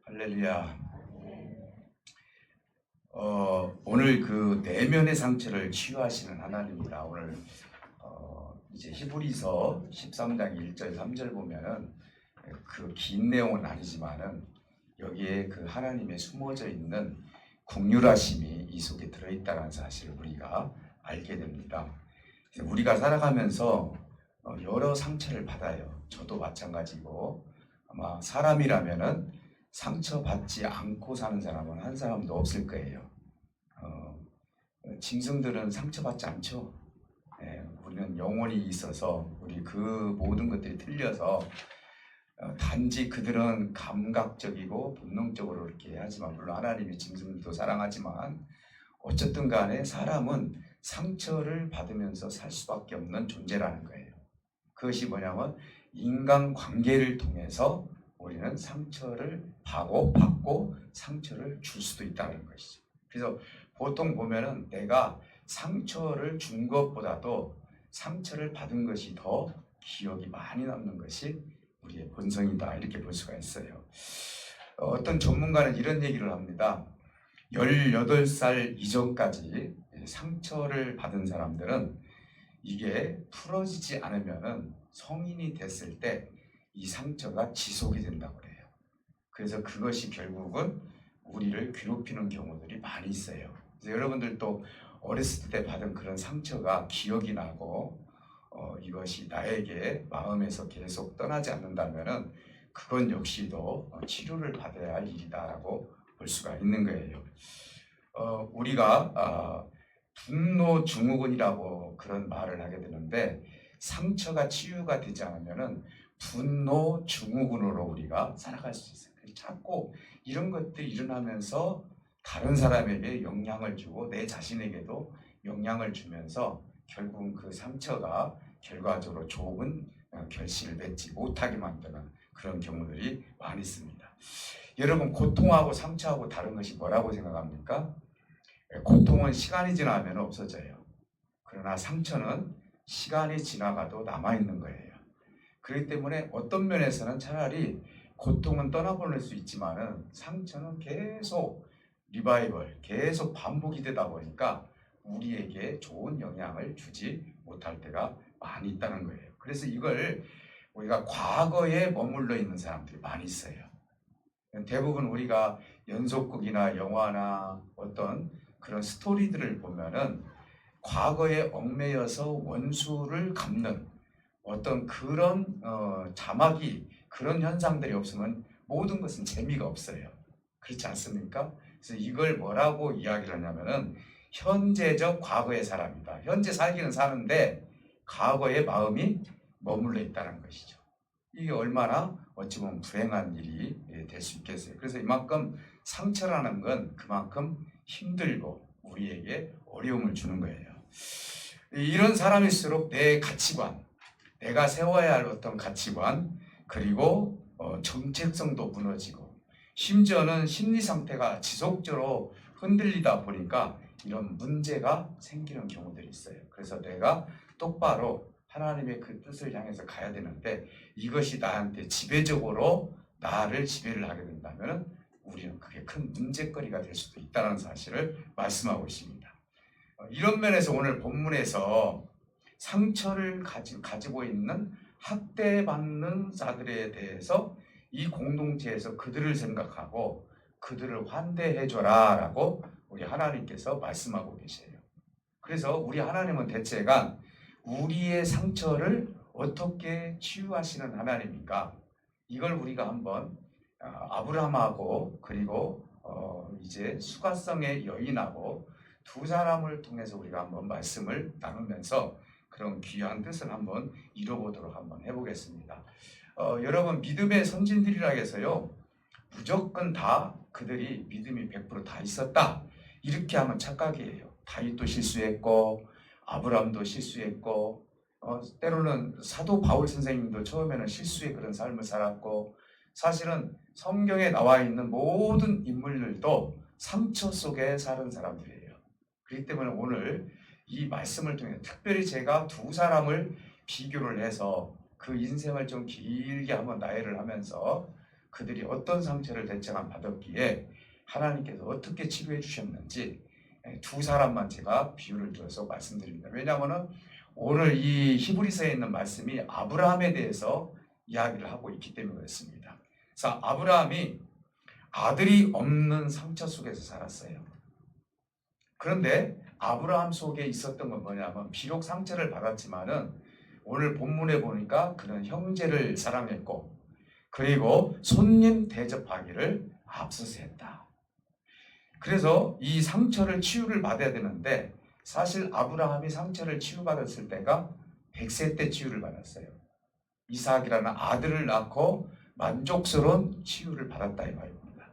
할렐루야. 오늘 그 내면의 상처를 치유하시는 하나님이다. 오늘 이제 히브리서 13장 1절 3절 보면은 그 긴 내용은 아니지만은 여기에 그 하나님의 숨어져 있는 긍휼하심이 이 속에 들어있다는 사실을 우리가 알게 됩니다. 그래서 우리가 살아가면서 여러 상처를 받아요. 저도 마찬가지고 아마 사람이라면은 상처받지 않고 사는 사람은 한 사람도 없을 거예요. 짐승들은 상처받지 않죠. 우리는 영혼이 있어서 우리 그 모든 것들이 틀려서 단지 그들은 감각적이고 본능적으로 이렇게 하지만, 물론 하나님이 짐승들도 사랑하지만 어쨌든 간에 사람은 상처를 받으면서 살 수밖에 없는 존재라는 거예요. 그것이 뭐냐면 인간관계를 통해서 우리는 상처를 받고 상처를 줄 수도 있다는 것이죠. 그래서 보통 보면은 내가 상처를 준 것보다도 상처를 받은 것이 더 기억이 많이 남는 것이 우리의 본성이다, 이렇게 볼 수가 있어요. 어떤 전문가는 이런 얘기를 합니다. 18살 이전까지 상처를 받은 사람들은 이게 풀어지지 않으면은 성인이 됐을 때 이 상처가 지속이 된다고 그래요. 그래서 그것이 결국은 우리를 괴롭히는 경우들이 많이 있어요. 그래서 여러분들도 어렸을 때 받은 그런 상처가 기억이 나고 이것이 나에게 마음에서 계속 떠나지 않는다면은 그건 역시도 치료를 받아야 할 일이다라고 볼 수가 있는 거예요. 우리가 분노 증후군이라고 그런 말을 하게 되는데, 상처가 치유가 되지 않으면은 분노 증후군으로 우리가 살아갈 수 있어요. 자꾸 이런 것들이 일어나면서 다른 사람에게 영향을 주고 내 자신에게도 영향을 주면서 결국은 그 상처가 결과적으로 좋은 결실을 맺지 못하게 만드는 그런 경우들이 많이 있습니다. 여러분, 고통하고 상처하고 다른 것이 뭐라고 생각합니까? 고통은 시간이 지나면 없어져요. 그러나 상처는 시간이 지나가도 남아있는 거예요. 그렇기 때문에 어떤 면에서는 차라리 고통은 떠나보낼 수 있지만은 상처는 계속 리바이벌, 계속 반복이 되다 보니까 우리에게 좋은 영향을 주지 못할 때가 많이 있다는 거예요. 그래서 이걸 우리가 과거에 머물러 있는 사람들이 많이 있어요. 대부분 우리가 연속극이나 영화나 어떤 그런 스토리들을 보면은 과거에 얽매여서 원수를 갚는 어떤 그런 자막이, 그런 현상들이 없으면 모든 것은 재미가 없어요. 그렇지 않습니까? 그래서 이걸 뭐라고 이야기를 하냐면은 현재적 과거의 사람이다. 현재 살기는 사는데 과거의 마음이 머물러 있다는 것이죠. 이게 얼마나 어찌 보면 불행한 일이 될 수 있겠어요. 그래서 이만큼 상처라는 건 그만큼 힘들고 우리에게 어려움을 주는 거예요. 이런 사람일수록 내 가치관, 내가 세워야 할 어떤 가치관, 그리고 정체성도 무너지고 심지어는 심리 상태가 지속적으로 흔들리다 보니까 이런 문제가 생기는 경우들이 있어요. 그래서 내가 똑바로 하나님의 그 뜻을 향해서 가야 되는데 이것이 나한테 지배적으로 나를 지배를 하게 된다면 우리는 그게 큰 문제거리가 될 수도 있다는 사실을 말씀하고 있습니다. 이런 면에서 오늘 본문에서 상처를 가지고 있는 학대받는 자들에 대해서 이 공동체에서 그들을 생각하고 그들을 환대해줘라 라고 우리 하나님께서 말씀하고 계세요. 그래서 우리 하나님은 대체가 우리의 상처를 어떻게 치유하시는 하나님인가, 이걸 우리가 한번 아브라함하고 그리고 이제 수가성의 여인하고 두 사람을 통해서 우리가 한번 말씀을 나누면서 그런 귀한 뜻을 한번 이뤄보도록 한번 해보겠습니다. 여러분, 믿음의 선진들이라 해서요 무조건 다 그들이 믿음이 100% 있었다 이렇게 하면 착각이에요. 다윗도 실수했고 아브라함도 실수했고 때로는 사도 바울 선생님도 처음에는 실수의 그런 삶을 살았고, 사실은 성경에 나와 있는 모든 인물들도 상처 속에 사는 사람들이에요. 그렇기 때문에 오늘 이 말씀을 통해 특별히 제가 두 사람을 비교를 해서 그 인생을 좀 길게 한번 나열을 하면서 그들이 어떤 상처를 대체감 받았기에 하나님께서 어떻게 치료해 주셨는지 두 사람만 제가 비유를 들어서 말씀드립니다. 왜냐하면 오늘 이 히브리서에 있는 말씀이 아브라함에 대해서 이야기를 하고 있기 때문에 그렇습니다. 그래서 아브라함이 아들이 없는 상처 속에서 살았어요. 그런데 아브라함 속에 있었던 건 뭐냐면 비록 상처를 받았지만은 오늘 본문에 보니까 그는 형제를 사랑했고 그리고 손님 대접하기를 앞서서 했다. 그래서 이 상처를 치유를 받아야 되는데 사실 아브라함이 상처를 치유받았을 때가 100세 때 치유를 받았어요. 이삭이라는 아들을 낳고 만족스러운 치유를 받았다 이 말입니다.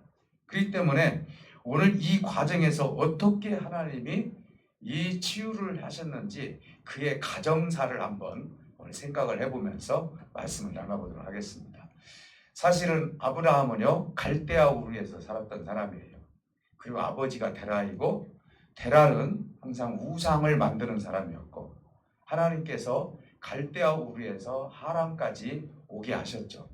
그렇기 때문에 오늘 이 과정에서 어떻게 하나님이 이 치유를 하셨는지 그의 가정사를 한번 오늘 생각을 해보면서 말씀을 나눠보도록 하겠습니다. 사실은 아브라함은요 갈대아 우르에서 살았던 사람이에요. 그리고 아버지가 데라이고 데라는 항상 우상을 만드는 사람이었고 하나님께서 갈대아 우르에서 하란까지 오게 하셨죠.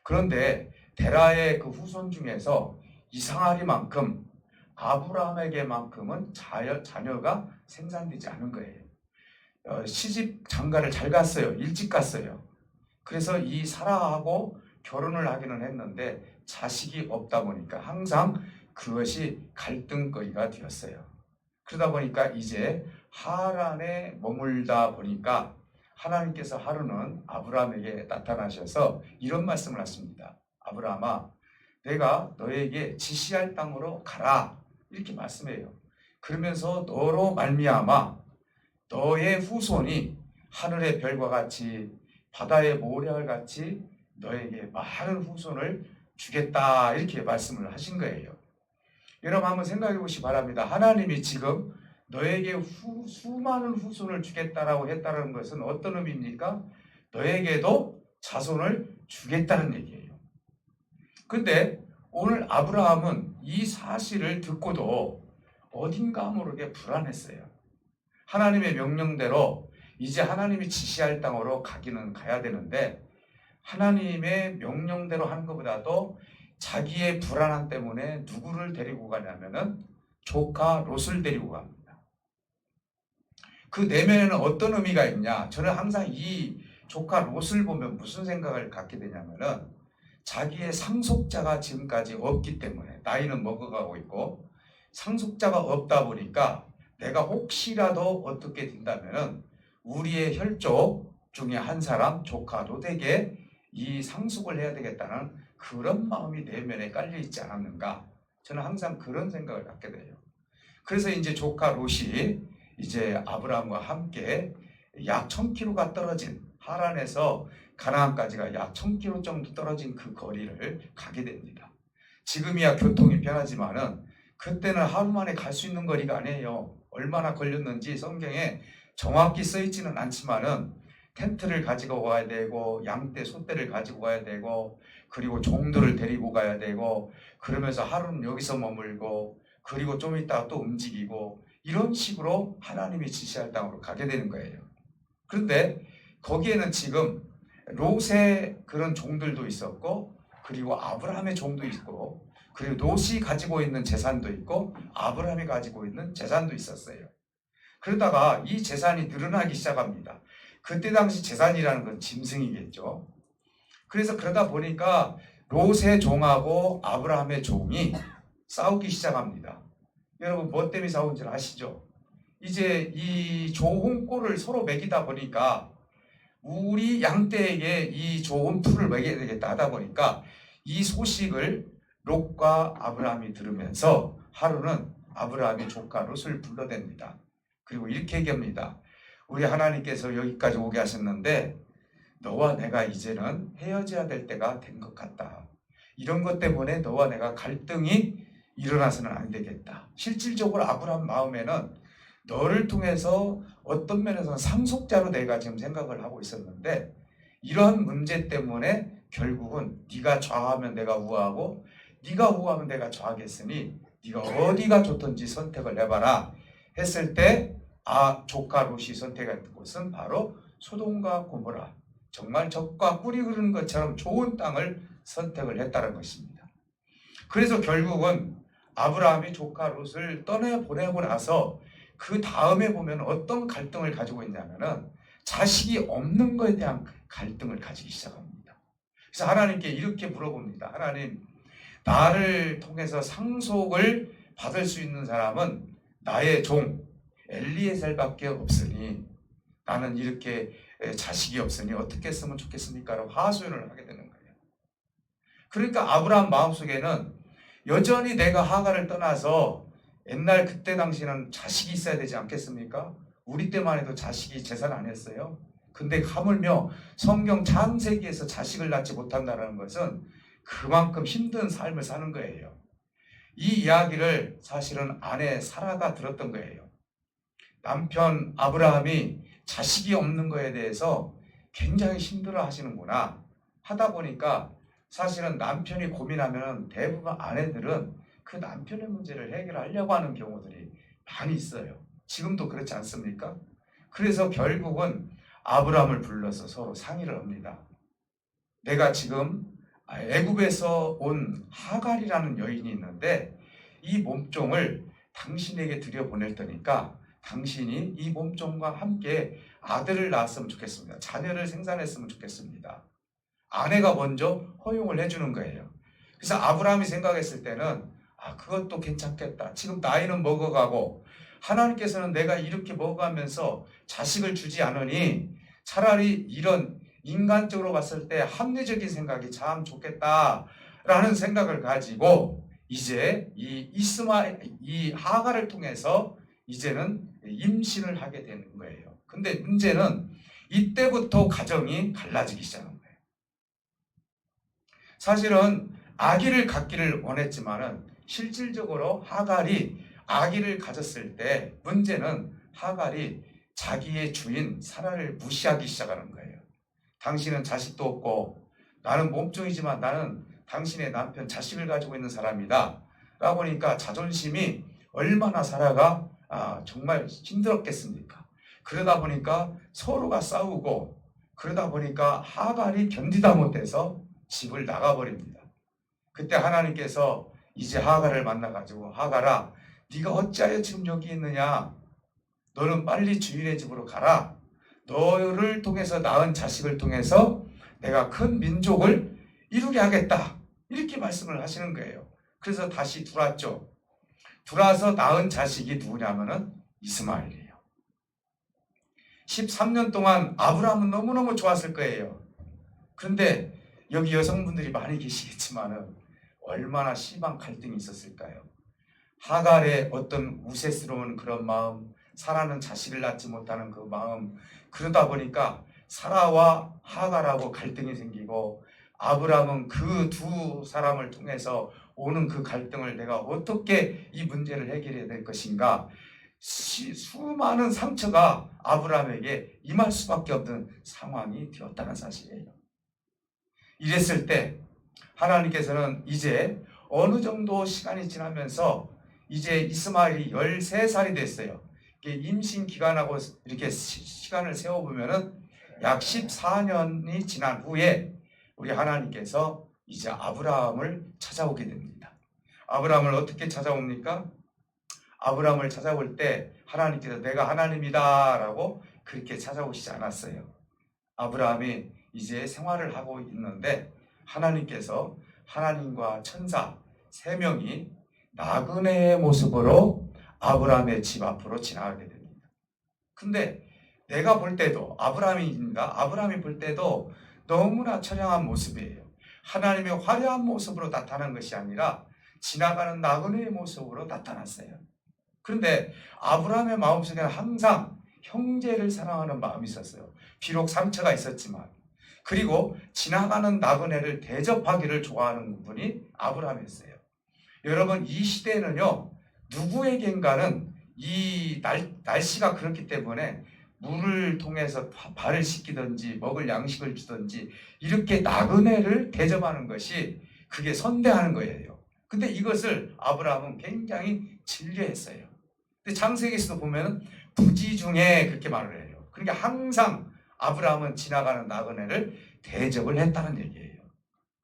그런데 데라의 그 후손 중에서 이상하리만큼 아브라함에게만큼은 자녀가 생산되지 않은 거예요. 시집 장가를 잘 갔어요. 일찍 갔어요. 그래서 이 사라하고 결혼을 하기는 했는데 자식이 없다 보니까 항상 그것이 갈등거리가 되었어요. 그러다 보니까 이제 하란에 머물다 보니까 하나님께서 하루는 아브라함에게 나타나셔서 이런 말씀을 하십니다. 아브라함아, 내가 너에게 지시할 땅으로 가라 이렇게 말씀해요. 그러면서 너로 말미암아 너의 후손이 하늘의 별과 같이 바다의 모래알 같이 너에게 많은 후손을 주겠다 이렇게 말씀을 하신 거예요. 여러분 한번 생각해 보시기 바랍니다. 하나님이 지금 너에게 수많은 후손을 주겠다라고 했다는 것은 어떤 의미입니까? 너에게도 자손을 주겠다는 얘기예요. 근데 오늘 아브라함은 이 사실을 듣고도 어딘가 모르게 불안했어요. 하나님의 명령대로 이제 하나님이 지시할 땅으로 가기는 가야 되는데 하나님의 명령대로 하는 것보다도 자기의 불안함 때문에 누구를 데리고 가냐면은 조카 롯을 데리고 갑니다. 그 내면에는 어떤 의미가 있냐? 저는 항상 이 조카 롯을 보면 무슨 생각을 갖게 되냐면은 자기의 상속자가 지금까지 없기 때문에 나이는 먹어가고 있고 상속자가 없다 보니까 내가 혹시라도 어떻게 된다면은 우리의 혈족 중에 한 사람 조카 롯에게 이 상속을 해야 되겠다는 그런 마음이 내면에 깔려 있지 않았는가? 저는 항상 그런 생각을 갖게 돼요. 그래서 이제 조카 롯이 이제 아브라함과 함께 약 1000km가 떨어진 하란에서 가나안까지가 약 1000km 정도 떨어진 그 거리를 가게 됩니다. 지금이야 교통이 편하지만은 그때는 하루 만에 갈 수 있는 거리가 아니에요. 얼마나 걸렸는지 성경에 정확히 써 있지는 않지만은 텐트를 가지고 가야 되고 양떼, 소떼를 가지고 가야 되고 그리고 종들을 데리고 가야 되고 그러면서 하루는 여기서 머물고 그리고 좀 있다가 또 움직이고 이런 식으로 하나님이 지시할 땅으로 가게 되는 거예요. 그런데 거기에는 지금 롯의 그런 종들도 있었고 그리고 아브라함의 종도 있고 그리고 롯이 가지고 있는 재산도 있고 아브라함이 가지고 있는 재산도 있었어요. 그러다가 이 재산이 늘어나기 시작합니다. 그때 당시 재산이라는 건 짐승이겠죠. 그래서 그러다 보니까 롯의 종하고 아브라함의 종이 싸우기 시작합니다. 여러분 뭐 때문에 싸운지 아시죠? 이제 이 좋은 꼴을 서로 먹이다 보니까 우리 양떼에게 이 좋은 풀을 먹여야 되겠다 하다 보니까 이 소식을 롯과 아브라함이 들으면서 하루는 아브라함이 조카 롯을 불러댑니다. 그리고 이렇게 얘기합니다. 우리 하나님께서 여기까지 오게 하셨는데 너와 내가 이제는 헤어져야 될 때가 된 것 같다. 이런 것 때문에 너와 내가 갈등이 일어나서는 안 되겠다. 실질적으로 아브라함 마음에는 너를 통해서 어떤 면에서는 상속자로 내가 지금 생각을 하고 있었는데 이런 문제 때문에 결국은 네가 좌하면 내가 우하고 네가 우하면 내가 좌하겠으니 네가 어디가 좋든지 선택을 해봐라 했을 때 조카 롯이 선택한 곳은 바로 소돔과 고모라 정말 적과 꿀이 흐르는 것처럼 좋은 땅을 선택을 했다는 것입니다. 그래서 결국은 아브라함이 조카 롯을 떠내보내고 나서 그 다음에 보면 어떤 갈등을 가지고 있냐면은 자식이 없는 것에 대한 갈등을 가지기 시작합니다. 그래서 하나님께 이렇게 물어봅니다. 하나님, 나를 통해서 상속을 받을 수 있는 사람은 나의 종 엘리에셀밖에 없으니 나는 이렇게 자식이 없으니 어떻게 했으면 좋겠습니까? 라고 하소연을 하게 되는 거예요. 그러니까 아브라함 마음속에는 여전히 내가 하가를 떠나서 옛날 그때 당시에는 자식이 있어야 되지 않겠습니까? 우리 때만 해도 자식이 재산 아니었어요. 근데 하물며 성경 창세기에서 자식을 낳지 못한다는 것은 그만큼 힘든 삶을 사는 거예요. 이 이야기를 사실은 아내 사라가 들었던 거예요. 남편 아브라함이 자식이 없는 거에 대해서 굉장히 힘들어 하시는구나 하다 보니까 사실은 남편이 고민하면 대부분 아내들은 그 남편의 문제를 해결하려고 하는 경우들이 많이 있어요. 지금도 그렇지 않습니까? 그래서 결국은 아브라함을 불러서 서로 상의를 합니다. 내가 지금 애굽에서 온 하갈이라는 여인이 있는데 이 몸종을 당신에게 들여보낼 테니까 당신이 이 몸종과 함께 아들을 낳았으면 좋겠습니다. 자녀를 생산했으면 좋겠습니다. 아내가 먼저 허용을 해주는 거예요. 그래서 아브라함이 생각했을 때는 그것도 괜찮겠다. 지금 나이는 먹어가고 하나님께서는 내가 이렇게 먹어가면서 자식을 주지 않으니 차라리 이런 인간적으로 봤을 때 합리적인 생각이 참 좋겠다라는 생각을 가지고 이제 이 하갈을 통해서 이제는 임신을 하게 되는 거예요. 근데 문제는 이때부터 가정이 갈라지기 시작한 거예요. 사실은 아기를 갖기를 원했지만은 실질적으로 하갈이 아기를 가졌을 때 문제는 하갈이 자기의 주인 사라를 무시하기 시작하는 거예요. 당신은 자식도 없고 나는 몸종이지만 나는 당신의 남편 자식을 가지고 있는 사람이다 라고 하니까 자존심이 얼마나 사라가 정말 힘들었겠습니까? 그러다 보니까 서로가 싸우고 그러다 보니까 하갈이 견디다 못해서 집을 나가버립니다. 그때 하나님께서 이제 하갈을 만나가지고 하갈아 네가 어찌하여 지금 여기 있느냐? 너는 빨리 주인의 집으로 가라. 너를 통해서 낳은 자식을 통해서 내가 큰 민족을 이루게 하겠다. 이렇게 말씀을 하시는 거예요. 그래서 다시 들어왔죠. 들어와서 낳은 자식이 누구냐면은 이스마엘이에요. 13년 동안 아브라함은 너무너무 좋았을 거예요. 그런데 여기 여성분들이 많이 계시겠지만은 얼마나 심한 갈등이 있었을까요? 하갈의 어떤 우세스러운 그런 마음, 사라는 자식을 낳지 못하는 그 마음, 그러다 보니까 사라와 하갈하고 갈등이 생기고 아브라함은 그 두 사람을 통해서 오는 그 갈등을 내가 어떻게 이 문제를 해결해야 될 것인가, 수많은 상처가 아브라함에게 임할 수밖에 없는 상황이 되었다는 사실이에요. 이랬을 때 하나님께서는 이제 어느 정도 시간이 지나면서 이제 이스마엘이 13살이 됐어요. 임신 기간하고 이렇게 시간을 세워보면은 약 14년이 지난 후에 우리 하나님께서 이제 아브라함을 찾아오게 됩니다. 아브라함을 어떻게 찾아옵니까? 아브라함을 찾아올 때 하나님께서 내가 하나님이다 라고 그렇게 찾아오시지 않았어요. 아브라함이 이제 생활을 하고 있는데 하나님께서 하나님과 천사 3명이 나그네의 모습으로 아브라함의 집 앞으로 지나가게 됩니다. 근데 내가 볼 때도 아브라함이 볼 때도 너무나 처량한 모습이에요. 하나님의 화려한 모습으로 나타난 것이 아니라 지나가는 나그네의 모습으로 나타났어요. 그런데 아브라함의 마음속에는 항상 형제를 사랑하는 마음이 있었어요. 비록 상처가 있었지만. 그리고 지나가는 나그네를 대접하기를 좋아하는 분이 아브라함이었어요. 여러분, 이 시대에는요, 누구에겐가는 이 날씨가 그렇기 때문에 물을 통해서 발을 씻기든지 먹을 양식을 주든지 이렇게 나그네를 대접하는 것이 그게 선대하는 거예요. 근데 이것을 아브라함은 굉장히 진리했어요. 근데 창세기에서도 보면 부지 중에 그렇게 말을 해요. 그러니까 항상 아브라함은 지나가는 나그네를 대접을 했다는 얘기예요.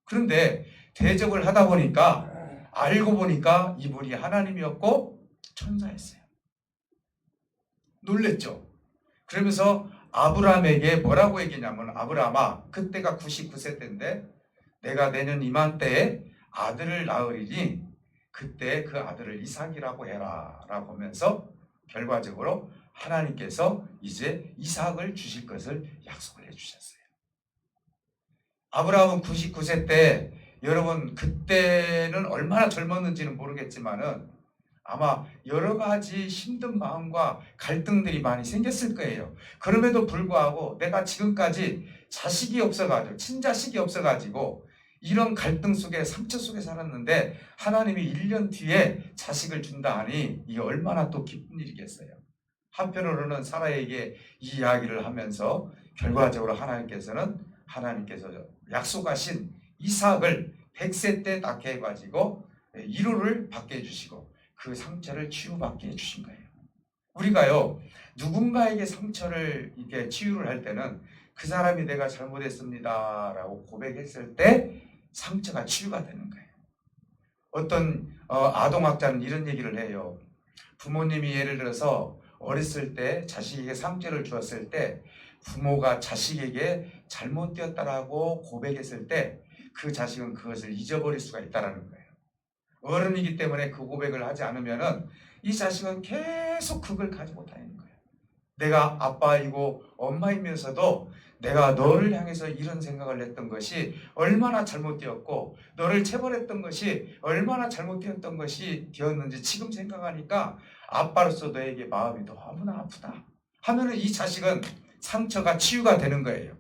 그런데 대접을 하다 보니까 알고 보니까 이분이 하나님이었고 천사였어요. 놀랬죠. 그러면서 아브라함에게 뭐라고 얘기냐면, 아브라함아, 그때가 99세 때인데 내가 내년 이맘때에 아들을 낳으리니 그때 그 아들을 이삭이라고 해라 라고 하면서 결과적으로 하나님께서 이제 이삭을 주실 것을 약속을 해주셨어요. 아브라함은 99세 때, 여러분 그때는 얼마나 젊었는지는 모르겠지만은 아마 여러 가지 힘든 마음과 갈등들이 많이 생겼을 거예요. 그럼에도 불구하고 내가 지금까지 자식이 없어가지고, 친자식이 없어가지고 이런 갈등 속에, 상처 속에 살았는데 하나님이 1년 뒤에 자식을 준다 하니 이게 얼마나 또 기쁜 일이겠어요. 한편으로는 사라에게 이 이야기를 하면서 결과적으로 하나님께서 약속하신 이삭을 100세 때 낳게 해가지고 이루를 받게 해주시고 그 상처를 치유받게 해주신 거예요. 우리가요, 누군가에게 상처를 이렇게 치유를 할 때는 그 사람이 내가 잘못했습니다 라고 고백했을 때 상처가 치유가 되는 거예요. 어떤 아동학자는 이런 얘기를 해요. 부모님이 예를 들어서 어렸을 때 자식에게 상처를 주었을 때 부모가 자식에게 잘못되었다라고 고백했을 때 그 자식은 그것을 잊어버릴 수가 있다는 거예요. 어른이기 때문에 그 고백을 하지 않으면은 이 자식은 계속 그걸 가지고 다니는 거예요. 내가 아빠이고 엄마이면서도 내가 너를 향해서 이런 생각을 했던 것이 얼마나 잘못되었고 너를 체벌했던 것이 얼마나 잘못되었던 것이 되었는지 지금 생각하니까 아빠로서 너에게 마음이 너무나 아프다 하면은 이 자식은 상처가 치유가 되는 거예요.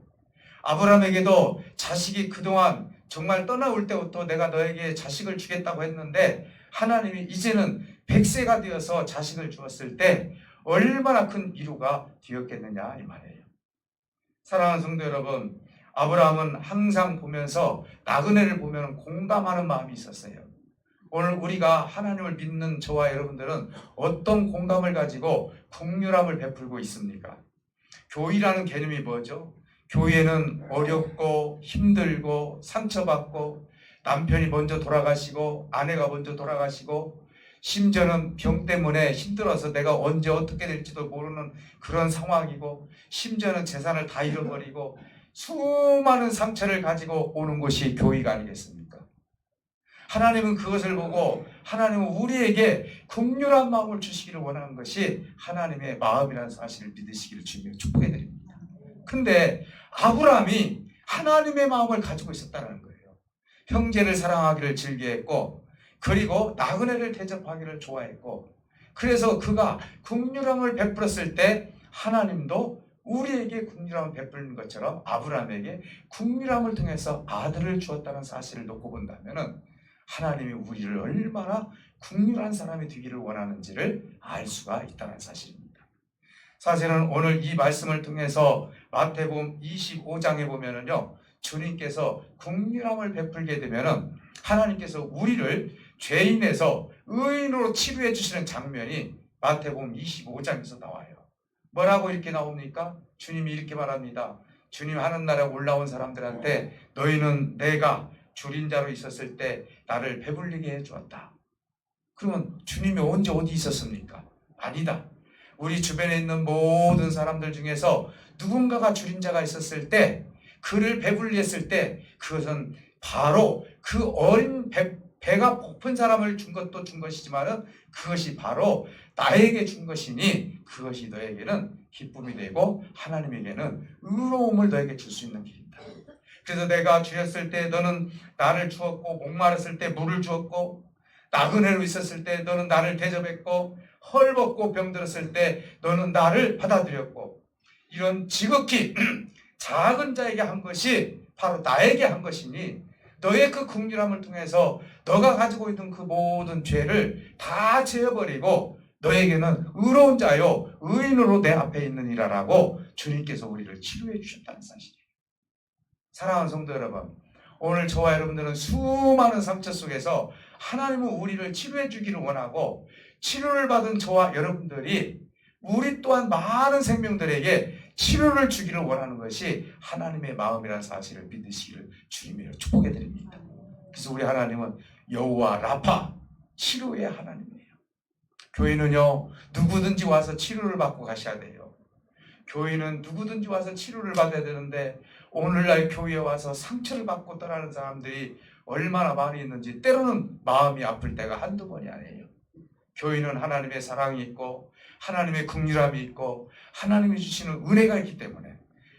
아브라함에게도 자식이 그동안 정말 떠나올 때부터 내가 너에게 자식을 주겠다고 했는데 하나님이 이제는 100세가 되어서 자식을 주었을 때 얼마나 큰 위로가 되었겠느냐 이 말이에요. 사랑하는 성도 여러분, 아브라함은 항상 보면서 나그네를 보면 공감하는 마음이 있었어요. 오늘 우리가 하나님을 믿는 저와 여러분들은 어떤 공감을 가지고 긍휼함을 베풀고 있습니까? 교회라는 개념이 뭐죠? 교회는 어렵고 힘들고 상처받고 남편이 먼저 돌아가시고 아내가 먼저 돌아가시고 심지어는 병 때문에 힘들어서 내가 언제 어떻게 될지도 모르는 그런 상황이고 심지어는 재산을 다 잃어버리고 수많은 상처를 가지고 오는 것이 교회가 아니겠습니까? 하나님은 그것을 보고 하나님은 우리에게 긍휼한 마음을 주시기를 원하는 것이 하나님의 마음이라는 사실을 믿으시기를 주님께 축복해 드립니다. 근데 아브라함이 하나님의 마음을 가지고 있었다는 거예요. 형제를 사랑하기를 즐겨했고 그리고 나그네를 대접하기를 좋아했고 그래서 그가 긍휼함을 베풀었을 때 하나님도 우리에게 긍휼함을 베푸는 것처럼 아브라함에게 긍휼함을 통해서 아들을 주었다는 사실을 놓고 본다면 하나님이 우리를 얼마나 긍휼한 사람이 되기를 원하는지를 알 수가 있다는 사실입니다. 사실은 오늘 이 말씀을 통해서 마태복음 25장에 보면은요, 주님께서 긍휼함을 베풀게 되면은 하나님께서 우리를 죄인에서 의인으로 치료해 주시는 장면이 마태복음 25장에서 나와요. 뭐라고 이렇게 나옵니까? 주님이 이렇게 말합니다. 주님 하는 나라에 올라온 사람들한테 너희는 내가 줄인 자로 있었을 때 나를 배불리게 해주었다. 그러면 주님이 언제 어디 있었습니까? 아니다. 우리 주변에 있는 모든 사람들 중에서 누군가가 줄인 자가 있었을 때 그를 배불리 했을 때 그것은 바로 그 어린 배가 고픈 사람을 준 것도 준 것이지만 그것이 바로 나에게 준 것이니 그것이 너에게는 기쁨이 되고 하나님에게는 의로움을 너에게 줄 수 있는 길이다. 그래서 내가 줄였을 때 너는 나를 주었고 목마르셨을 때 물을 주었고 나그네로 있었을 때 너는 나를 대접했고 헐벗고 병들었을 때 너는 나를 받아들였고 이런 지극히 작은 자에게 한 것이 바로 나에게 한 것이니 너의 그 긍휼함을 통해서 너가 가지고 있는 그 모든 죄를 다 지어버리고 너에게는 의로운 자요 의인으로 내 앞에 있느니라라고 주님께서 우리를 치료해 주셨다는 사실이에요. 사랑하는 성도 여러분, 오늘 저와 여러분들은 수많은 상처 속에서 하나님은 우리를 치료해 주기를 원하고 치료를 받은 저와 여러분들이 우리 또한 많은 생명들에게 치료를 주기를 원하는 것이 하나님의 마음이라는 사실을 믿으시기를 주님으로 축복해 드립니다. 그래서 우리 하나님은 여호와 라파, 치료의 하나님이에요. 교회는요, 누구든지 와서 치료를 받고 가셔야 돼요. 교회는 누구든지 와서 치료를 받아야 되는데 오늘날 교회에 와서 상처를 받고 떠나는 사람들이 얼마나 많이 있는지 때로는 마음이 아플 때가 한두 번이 아니에요. 교회는 하나님의 사랑이 있고 하나님의 긍휼함이 있고 하나님이 주시는 은혜가 있기 때문에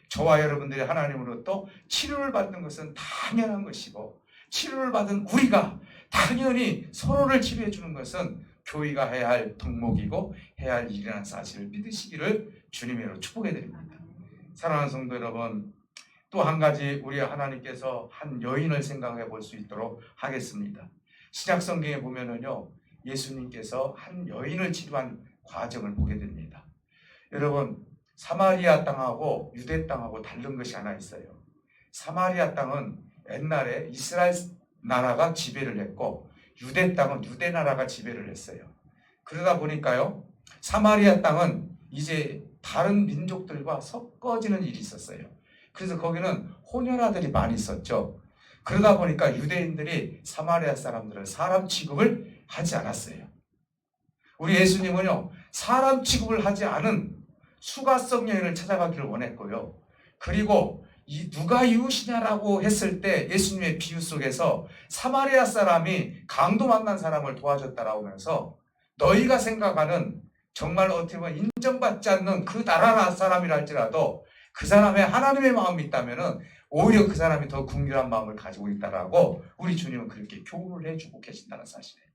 저와 여러분들이 하나님으로부터 치료를 받는 것은 당연한 것이고, 치료를 받은 우리가 당연히 서로를 치료해 주는 것은 교회가 해야 할 덕목이고 해야 할 일이라는 사실을 믿으시기를 주님으로 축복해 드립니다. 사랑하는 성도 여러분, 또 한 가지 우리 하나님께서 한 여인을 생각해 볼 수 있도록 하겠습니다. 신약 성경에 보면은요, 예수님께서 한 여인을 치료한 과정을 보게 됩니다. 여러분, 사마리아 땅하고 유대 땅하고 다른 것이 하나 있어요. 사마리아 땅은 옛날에 이스라엘 나라가 지배를 했고 유대 땅은 유대 나라가 지배를 했어요. 그러다 보니까요, 사마리아 땅은 이제 다른 민족들과 섞어지는 일이 있었어요. 그래서 거기는 혼혈아들이 많이 있었죠. 그러다 보니까 유대인들이 사마리아 사람들을 사람 취급을 하지 않았어요. 우리 예수님은요, 사람 취급을 하지 않은 수가성 여인을 찾아가기를 원했고요. 그리고 이 누가 이웃이냐라고 했을 때 예수님의 비유 속에서 사마리아 사람이 강도 만난 사람을 도와줬다라고 하면서 너희가 생각하는 정말 어떻게 보면 인정받지 않는 그 나라 사람이라 할지라도 그 사람의 하나님의 마음이 있다면은 오히려 그 사람이 더 긍휼한 마음을 가지고 있다라고 우리 주님은 그렇게 교훈을 해주고 계신다는 사실이에요.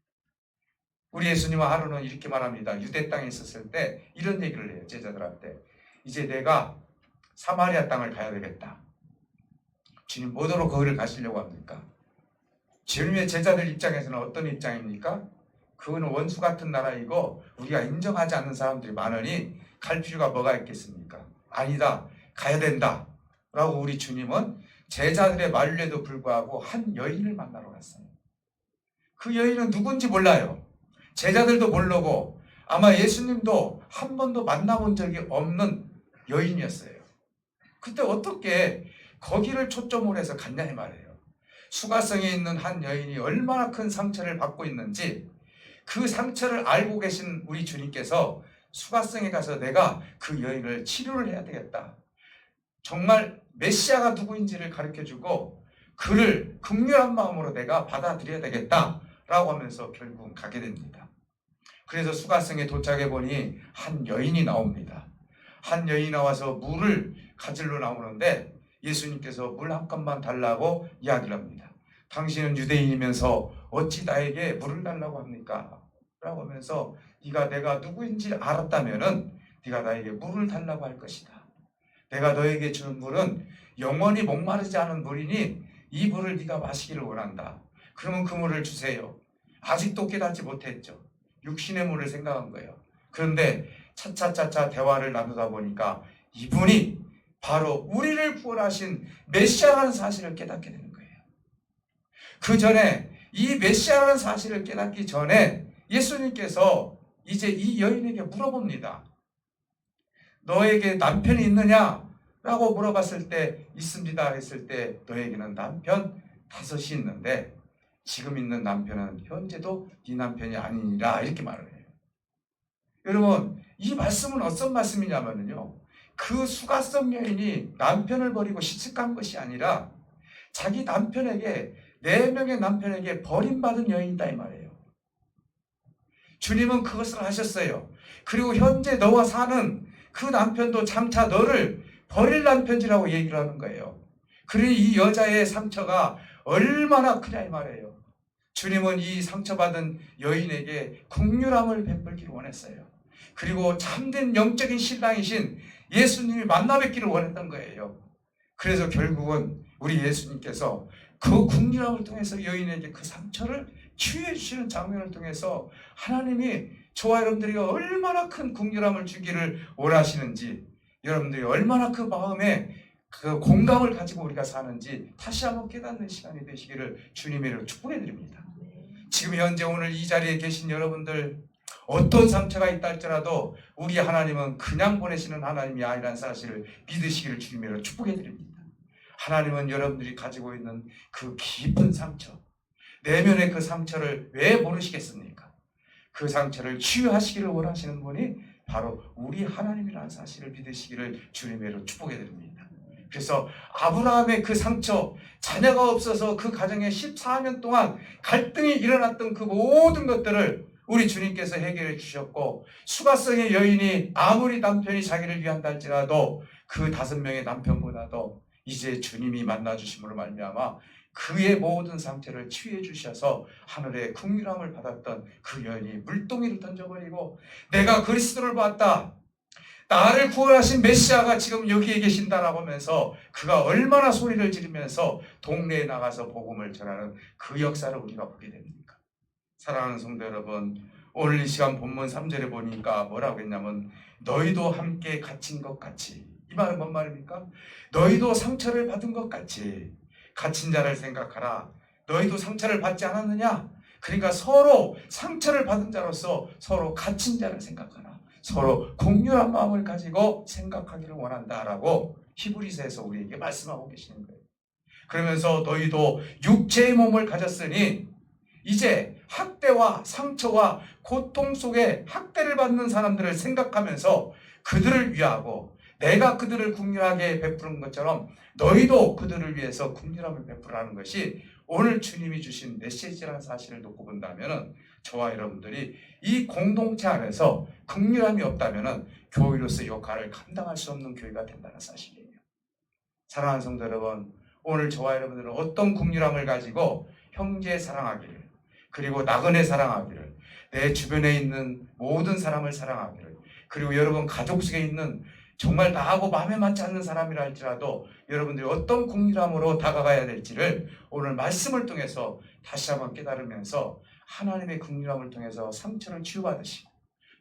우리 예수님은 하루는 이렇게 말합니다. 유대 땅에 있었을 때 이런 얘기를 해요. 제자들한테. 이제 내가 사마리아 땅을 가야 되겠다. 주님 뭐더러 거기를 가시려고 합니까? 주님의 제자들 입장에서는 어떤 입장입니까? 그거는 원수 같은 나라이고 우리가 인정하지 않는 사람들이 많으니 갈 필요가 뭐가 있겠습니까? 아니다. 가야 된다. 라고 우리 주님은 제자들의 만류에도 불구하고 한 여인을 만나러 갔어요. 그 여인은 누군지 몰라요. 제자들도 모르고 아마 예수님도 한 번도 만나본 적이 없는 여인이었어요. 그때 어떻게 거기를 초점으로 해서 갔냐 이 말이에요. 수가성에 있는 한 여인이 얼마나 큰 상처를 받고 있는지 그 상처를 알고 계신 우리 주님께서 수가성에 가서 내가 그 여인을 치료를 해야 되겠다. 정말 메시아가 누구인지를 가르쳐주고 그를 긍휼한 마음으로 내가 받아들여야 되겠다라고 하면서 결국은 가게 됩니다. 그래서 수가성에 도착해 보니 한 여인이 나옵니다. 한 여인이 나와서 물을 가지러 나오는데 예수님께서 물 한 컵만 달라고 이야기를 합니다. 당신은 유대인이면서 어찌 나에게 물을 달라고 합니까? 라고 하면서 네가 내가 누구인지 알았다면은 네가 나에게 물을 달라고 할 것이다. 내가 너에게 주는 물은 영원히 목마르지 않은 물이니 이 물을 네가 마시기를 원한다. 그러면 그 물을 주세요. 아직도 깨닫지 못했죠. 육신의 물을 생각한 거예요. 그런데 차차차차 대화를 나누다 보니까 이분이 바로 우리를 구원하신 메시아라는 사실을 깨닫게 되는 거예요. 그 전에 이 메시아라는 사실을 깨닫기 전에 예수님께서 이제 이 여인에게 물어봅니다. 너에게 남편이 있느냐? 라고 물어봤을 때 있습니다 했을 때 너에게는 남편 5이 있는데 지금 있는 남편은 현재도 네 남편이 아니니라 이렇게 말을 해요. 여러분, 이 말씀은 어떤 말씀이냐면요, 그 수가성 여인이 남편을 버리고 시집간 것이 아니라 자기 남편에게 4명의 남편에게 버림받은 여인이다 이 말이에요. 주님은 그것을 하셨어요. 그리고 현재 너와 사는 그 남편도 장차 너를 버릴 남편이라고 얘기를 하는 거예요. 그러니 이 여자의 상처가 얼마나 크냐 이 말이에요. 주님은 이 상처받은 여인에게 긍휼함을 베풀기를 원했어요. 그리고 참된 영적인 신랑이신 예수님이 만나 뵙기를 원했던 거예요. 그래서 결국은 우리 예수님께서 그 긍휼함을 통해서 여인에게 그 상처를 치유해 주시는 장면을 통해서 하나님이 저와 여러분들이 얼마나 큰 긍휼함을 주기를 원하시는지, 여러분들이 얼마나 그 마음에 그 공감을 가지고 우리가 사는지 다시 한번 깨닫는 시간이 되시기를 주님의 이름으로 축복해 드립니다. 지금 현재 오늘 이 자리에 계신 여러분들, 어떤 상처가 있다 할지라도 우리 하나님은 그냥 보내시는 하나님이 아니라는 사실을 믿으시기를 주님으로 축복해 드립니다. 하나님은 여러분들이 가지고 있는 그 깊은 상처, 내면의 그 상처를 왜 모르시겠습니까? 그 상처를 치유하시기를 원하시는 분이 바로 우리 하나님이라는 사실을 믿으시기를 주님으로 축복해 드립니다. 그래서 아브라함의 그 상처, 자녀가 없어서 그 가정에 14년 동안 갈등이 일어났던 그 모든 것들을 우리 주님께서 해결해 주셨고, 수가성의 여인이 아무리 남편이 자기를 위한다 할지라도 그 5명의 남편보다도 이제 주님이 만나주심으로 말미암아 그의 모든 상처를 치유해 주셔서 하늘의 긍휼함을 받았던 그 여인이 물동이를 던져버리고, 내가 그리스도를 봤다, 나를 구원하신 메시아가 지금 여기에 계신다라고 하면서 그가 얼마나 소리를 지르면서 동네에 나가서 복음을 전하는 그 역사를 우리가 보게 됩니까? 사랑하는 성도 여러분, 오늘 이 시간 본문 3절에 보니까 뭐라고 했냐면 너희도 함께 갇힌 것 같이. 이 말은 뭔 말입니까? 너희도 상처를 받은 것 같이 갇힌 자를 생각하라. 너희도 상처를 받지 않았느냐? 그러니까 서로 상처를 받은 자로서 서로 갇힌 자를 생각하라. 서로 공유한 마음을 가지고 생각하기를 원한다라고 히브리서에서 우리에게 말씀하고 계시는 거예요. 그러면서 너희도 육체의 몸을 가졌으니 이제 학대와 상처와 고통 속에 학대를 받는 사람들을 생각하면서 그들을 위하고 내가 그들을 긍휼하게 베푸는 것처럼 너희도 그들을 위해서 긍휼함을 베푸라는 것이 오늘 주님이 주신 메시지라는 사실을 놓고 본다면 저와 여러분들이 이 공동체 안에서 긍휼함이 없다면 교회로서 역할을 감당할 수 없는 교회가 된다는 사실이에요. 사랑하는 성도 여러분, 오늘 저와 여러분들은 어떤 긍휼함을 가지고 형제 사랑하기를, 그리고 나그네 사랑하기를, 내 주변에 있는 모든 사람을 사랑하기를, 그리고 여러분 가족 속에 있는 정말 나하고 마음에 맞지 않는 사람이라 할지라도 여러분들이 어떤 긍휼함으로 다가가야 될지를 오늘 말씀을 통해서 다시 한번 깨달으면서 하나님의 긍휼함을 통해서 상처를 치유받으시고,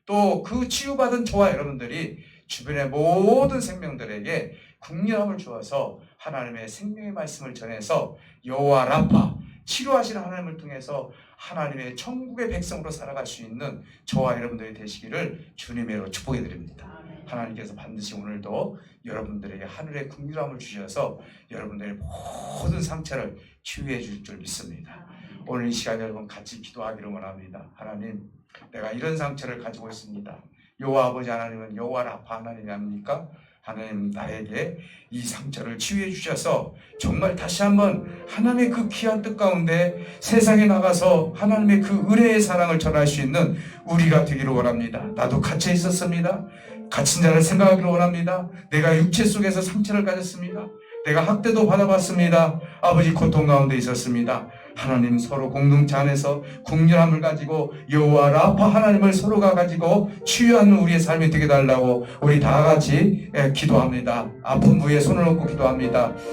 또 그 치유받은 저와 여러분들이 주변의 모든 생명들에게 긍휼함을 주어서 하나님의 생명의 말씀을 전해서 여호와 라파, 치료하시는 하나님을 통해서 하나님의 천국의 백성으로 살아갈 수 있는 저와 여러분들이 되시기를 주님으로 축복해 드립니다. 하나님께서 반드시 오늘도 여러분들에게 하늘의 긍휼함을 주셔서 여러분들의 모든 상처를 치유해 줄 줄 믿습니다. 오늘 이 시간 여러분 같이 기도하기를 원합니다. 하나님, 내가 이런 상처를 가지고 있습니다. 여호와 아버지 하나님은 여호와 라파 하나님이 아닙니까? 하나님, 나에게 이 상처를 치유해 주셔서 정말 다시 한번 하나님의 그 귀한 뜻 가운데 세상에 나가서 하나님의 그 은혜의 사랑을 전할 수 있는 우리가 되기를 원합니다. 나도 갇혀 있었습니다. 갇힌 자를 생각하기를 원합니다. 내가 육체 속에서 상처를 가졌습니다. 내가 학대도 받아봤습니다. 아버지 고통 가운데 있었습니다. 하나님, 서로 공동체 안에서 긍휼함을 가지고 여호와 라파 하나님을 서로가 가지고 치유하는 우리의 삶이 되게 달라고 우리 다 같이 기도합니다. 아픈 부위에 손을 얹고 기도합니다.